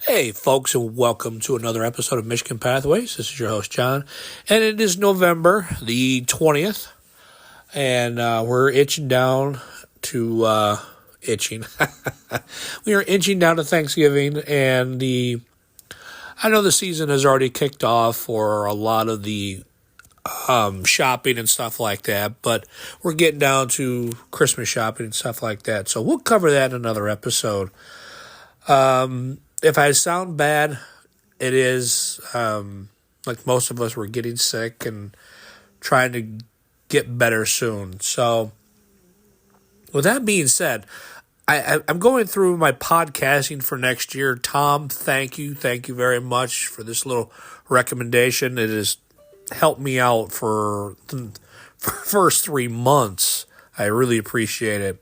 Hey, folks, and welcome to another episode of Michigan Pathways. This is your host, John, and it is November the 20th, and we're itching down to itching. We are inching down to Thanksgiving, and I know the season has already kicked off for a lot of the shopping and stuff like that, but we're getting down to Christmas shopping and stuff like that, so we'll cover that in another episode. If I sound bad, it is like most of us, we're getting sick and trying to get better soon. So, with that being said, I'm going through my podcasting for next year. Tom, thank you very much for this little recommendation. It has helped me out for the first 3 months. I really appreciate it.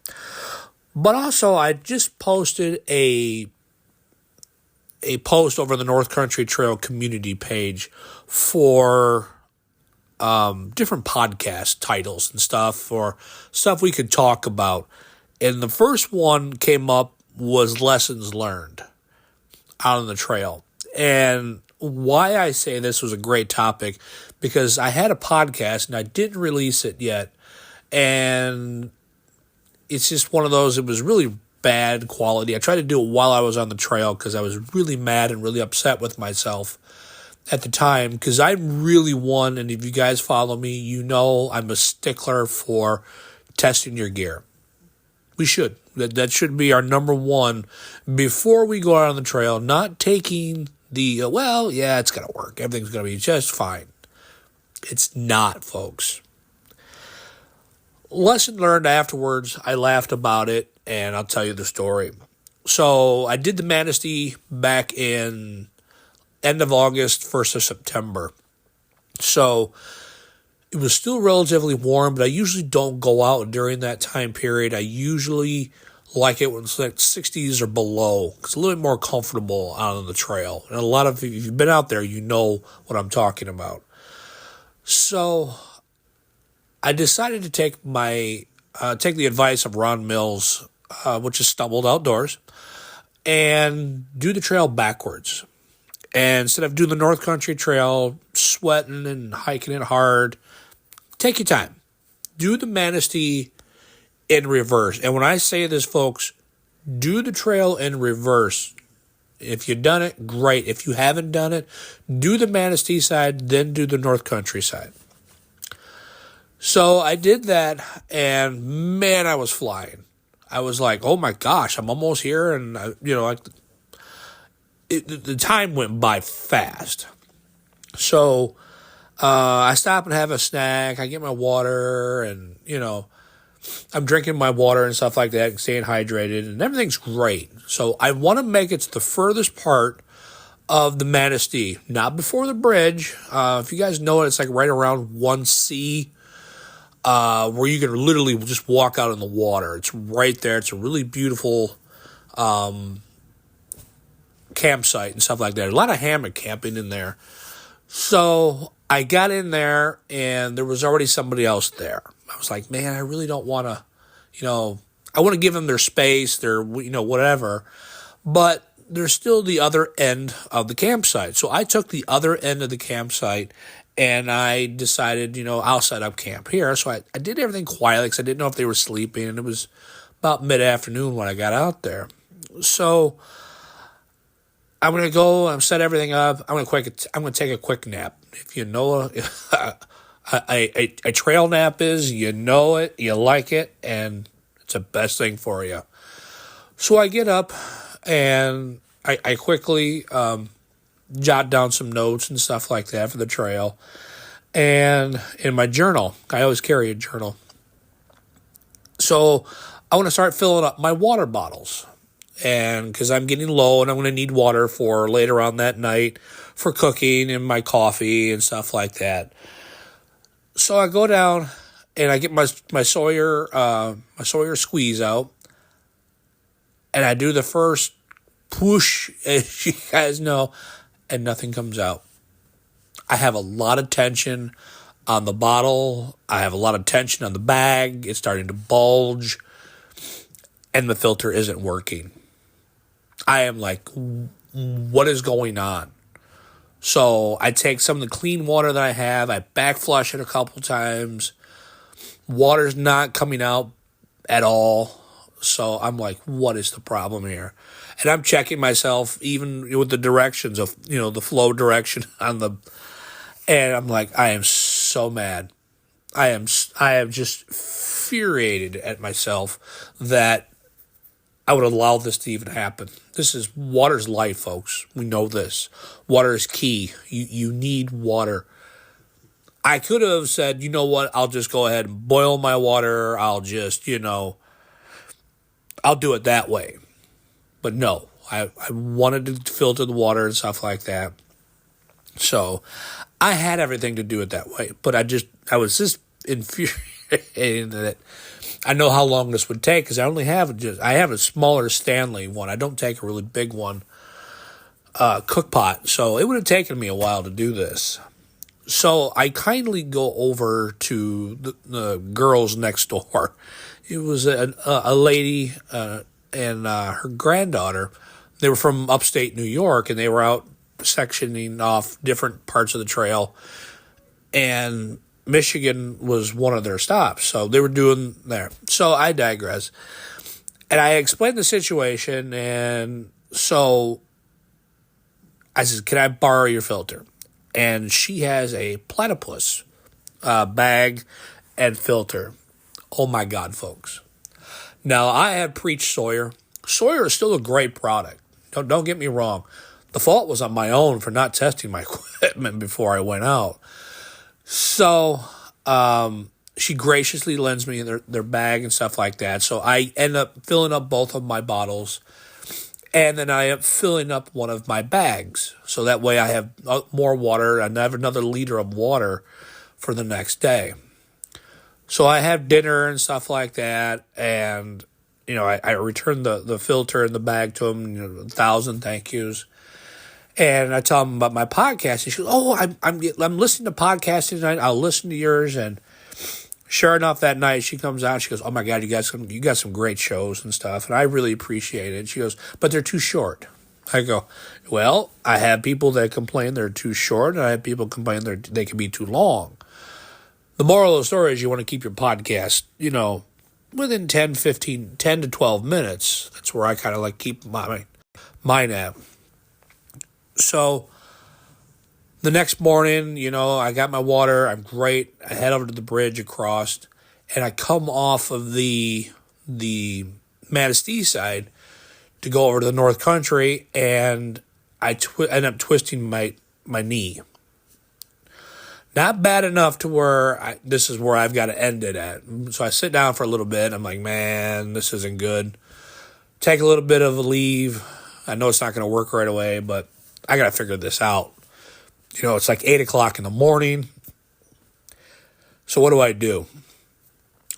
But also, I just posted a post over the North Country Trail community page for different podcast titles and stuff, for stuff we could talk about. And the first one came up was lessons learned out on the trail. And why I say this was a great topic, because I had a podcast and I didn't release it yet. And it's just one of those, it was really bad quality. I tried to do it while I was on the trail because I was really mad and really upset with myself at the time, because I'm really one, and if you guys follow me, you know I'm a stickler for testing your gear. We should. That should be our number one before we go out on the trail, not taking the, it's going to work. Everything's going to be just fine. It's not, folks. Lesson learned afterwards, I laughed about it, and I'll tell you the story. So I did the Manistee back in end of August, 1st of September. So it was still relatively warm, but I usually don't go out during that time period. I usually like it when it's like 60s or below. It's a little bit more comfortable out on the trail. And if you've been out there, you know what I'm talking about. So I decided to take the advice of Ron Mills, which is Stumbled Outdoors, and do the trail backwards. And instead of doing the North Country Trail, sweating and hiking it hard, take your time. Do the Manistee in reverse. And when I say this, folks, do the trail in reverse. If you've done it, great. If you haven't done it, do the Manistee side, then do the North Country side. So I did that, and man, I was flying. I was like, oh my gosh, I'm almost here, and the time went by fast. So I stop and have a snack. I get my water, and I'm drinking my water and stuff like that, and staying hydrated, and everything's great. So I want to make it to the furthest part of the Manistee, not before the bridge. If you guys know it, it's like right around 1C. Where you can literally just walk out in the water. It's right there. It's a really beautiful campsite and stuff like that. A lot of hammock camping in there. So I got in there, and there was already somebody else there. I was like, man, I really don't want to, I want to give them their space, their, whatever. But there's still the other end of the campsite. So I took the other end of the campsite, and I decided, I'll set up camp here. So I did everything quietly because I didn't know if they were sleeping. And it was about mid-afternoon when I got out there. So I'm going to go and set everything up. I'm going to take a quick nap. If you know a trail nap is, you know it, you like it, and it's the best thing for you. So I get up, and I quickly jot down some notes and stuff like that for the trail. And in my journal, I always carry a journal. So I want to start filling up my water bottles. And because I'm getting low, and I'm going to need water for later on that night for cooking and my coffee and stuff like that. So I go down and I get my Sawyer squeeze out, and I do the first push, as you guys know, and nothing comes out. I have a lot of tension on the bottle. I have a lot of tension on the bag. It's starting to bulge, and the filter isn't working. I am like, what is going on. So I take some of the clean water that I have, I back flush it a couple times. Water's not coming out at all. So I'm like, what is the problem here? And I'm checking myself even with the directions of, the flow direction on the, and I'm like, I am so mad. I am just infuriated at myself that I would allow this to even happen. Water's life, folks. We know this. Water is key. You need water. I could have said, you know what, I'll just go ahead and boil my water. I'll just, I'll do it that way. But no, I wanted to filter the water and stuff like that. So I had everything to do it that way. But I was just infuriated that I know how long this would take because I have a smaller Stanley one. I don't take a really big one, cook pot. So it would have taken me a while to do this. So I kindly go over to the girls next door. It was a lady and her granddaughter. They were from upstate New York, and they were out sectioning off different parts of the trail. And Michigan was one of their stops. So they were doing there. So I digress. And I explained the situation, and so I said, can I borrow your filter? And she has a platypus bag and filter. Oh, my God, folks. Now, I have preached Sawyer. Sawyer is still a great product. Don't get me wrong. The fault was on my own for not testing my equipment before I went out. So she graciously lends me their bag and stuff like that. So I end up filling up both of my bottles. And then I am filling up one of my bags. So that way I have more water and I have another liter of water for the next day. So I have dinner and stuff like that. And, I return the filter and the bag to him, 1,000 thank yous. And I tell him about my podcast. He goes, oh, I'm listening to podcasting tonight. I'll listen to yours. And sure enough, that night she comes out. She goes, "Oh my God, you got some great shows and stuff," and I really appreciate it. She goes, "But they're too short." I go, "Well, I have people that complain they're too short, and I have people complain they can be too long." The moral of the story is you want to keep your podcast, within 10 to 12 minutes. That's where I kind of like keep mine at. So the next morning, I got my water. I'm great. I head over to the bridge across, and I come off of the Manistee side to go over to the North Country, and I end up twisting my knee. Not bad enough to where this is where I've got to end it at. So I sit down for a little bit. I'm like, man, this isn't good. Take a little bit of a leave. I know it's not going to work right away, but I got to figure this out. It's like 8 o'clock in the morning. So what do?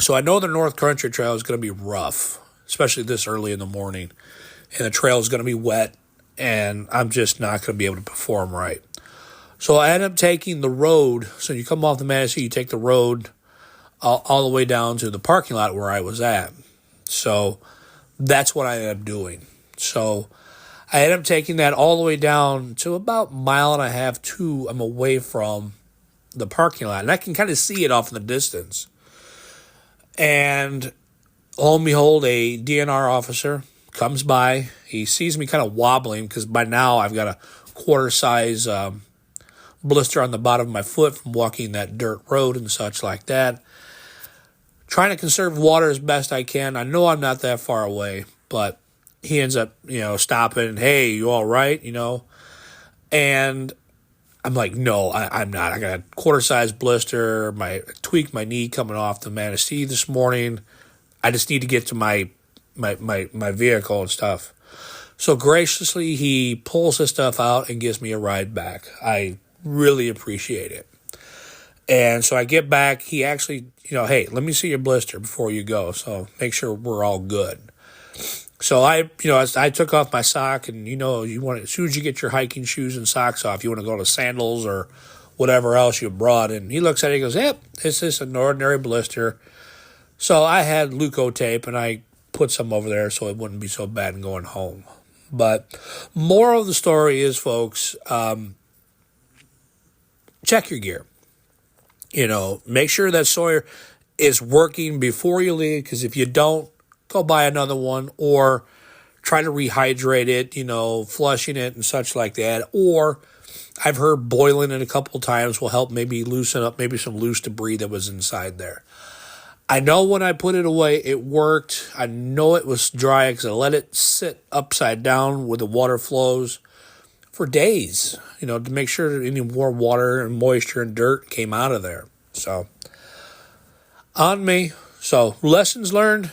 So I know the North Country Trail is going to be rough, especially this early in the morning. And the trail is going to be wet, and I'm just not going to be able to perform right. So I end up taking the road. So you come off the Manistee, you take the road all the way down to the parking lot where I was at. So that's what I ended up doing. So I ended up taking that all the way down to about 1.5 miles to I'm away from the parking lot. And I can kind of see it off in the distance. And lo and behold, a DNR officer comes by. He sees me kind of wobbling because by now I've got a quarter-size blister on the bottom of my foot from walking that dirt road and such like that. Trying to conserve water as best I can. I know I'm not that far away, but he ends up, stopping. Hey, you all right? And I'm like, no, I'm not. I got a quarter-size blister. I tweaked my knee coming off the Manistee this morning. I just need to get to my vehicle and stuff. So graciously, he pulls his stuff out and gives me a ride back. I really appreciate it. And so I get back. He actually, hey, let me see your blister before you go. So make sure we're all good. So I took off my sock, and you want as soon as you get your hiking shoes and socks off, you want to go to sandals or whatever else you brought. And he looks at it, and he goes, "Yep, it's just an ordinary blister." So I had Leuko tape, and I put some over there so it wouldn't be so bad in going home. But moral of the story is, folks, check your gear. Make sure that Sawyer is working before you leave, because if you don't, go buy another one or try to rehydrate it, flushing it and such like that. Or I've heard boiling it a couple times will help maybe loosen up maybe some loose debris that was inside there. I know when I put it away, it worked. I know it was dry because I let it sit upside down where the water flows for days, to make sure that any more water and moisture and dirt came out of there. So, on me. So, lessons learned,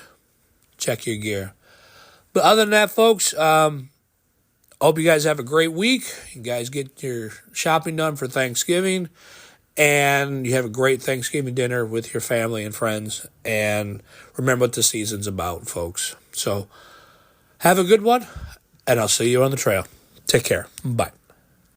check your gear. But other than that, folks, hope you guys have a great week. You guys get your shopping done for Thanksgiving. And you have a great Thanksgiving dinner with your family and friends. And remember what the season's about, folks. So have a good one, and I'll see you on the trail. Take care. Bye.